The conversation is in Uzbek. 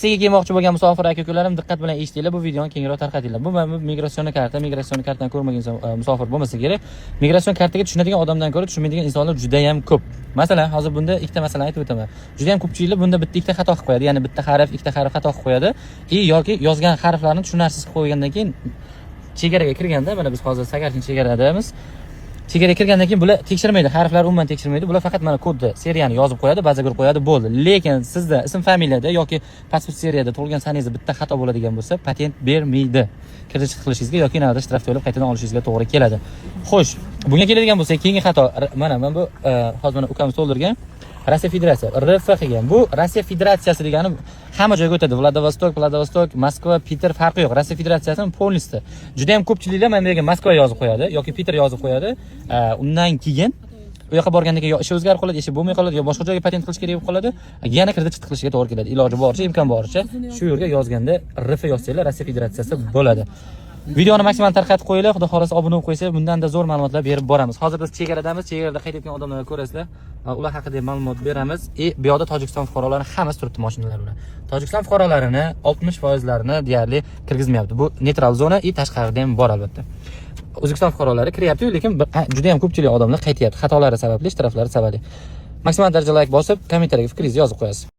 Rossiyaga kelmoqchi bo'lgan musofir aka-ukalarim diqqat bilan eshitinglar, bu videoni kengroq tarqatinglar. Bu mana migratsion kartani ko'rmagan musofir bo'lmasa kerak. Migratsion kartaga tushunadigan odamdan ko'ra tushunmaydigan insonlar juda ham ko'p. Masalan, hozir bunda ikkita masalani aytib o'taman. Juda ham ko'pchiliklar bunda bitta ikkita xato qilib qo'yadi, ya'ni bitta harf, ikkita harf xato qilib qo'yadi. Yoki yozgan harflarni tushunarsiz qilib qo'ygandan keyin chegaraga kirganda, mana biz hozir Sakarchin chegaradamiz. Chegaraga kirgandan keyin bular tekshirmaydi, harflar umuman tekshirmaydi. Bular faqat mana kodni, seriyani yozib qo'yadi, bazaga urib qo'yadi, bo'ldi. Lekin sizda ism familiyada yoki pasport seriyada tug'ilgan sanangizda bitta xato bo'ladigan bo'lsa, patent bermaydi. Kirish qilishingizga yoki navbatda shtraf to'lab qaytadan olishingizga to'g'ri keladi. Xo'sh, bunga keladigan bo'lsak, keyingi xato mana bu hozir mana ukamiz to'ldirgan Rossiya Federatsiya, RF qilgan. Bu Rossiya Federatsiyasi degani hamma joyga o'tadi. Vladivostok, Moskva, Peter farqi yo'q. Rossiya Federatsiyasining polnisi. Juda ham ko'pchiliklar mana bu yerga Moskva yozib qo'yadi yoki Peter yozib qo'yadi. Undan keyin u yoqqa borgandan keyin yo ishi o'zgarib qoladi, ishi bo'lmay qoladi, yo boshqa joyga patent qilish kerak bo'lib qoladi. Yana kredit qilishga to'g'ri keladi. Iloji boricha, imkon boricha shu yerga yozganda RF yozsanglar Rossiya Federatsiyasi bo'ladi. Videoni maksimal tarqatib qo'yinglar, xudo xolasa obuna bo'lib qo'ysa, bundan-da zo'r ma'lumotlar berib boramiz. Hozir biz chegaradamiz, chegarada qaytayotgan odamlarni ko'rasizlar. Ular haqida ma'lumot beramiz. Bu yoqda Tojikiston fuqarolari hammasi turibdi mashinalar bilan. Tojikiston fuqarolarini 60%larini deyarli kirgizmayapti. Bu neytral zona, tashqarida ham bor albatta. O'zbekiston fuqarolari kiryapti, lekin juda ham ko'pchilik odamlar qaytyapti. Xatolari sababli, shtraflari sababli. Maksimal darajada like bosib, kommentariyaga fikringizni yozib qo'yasiz.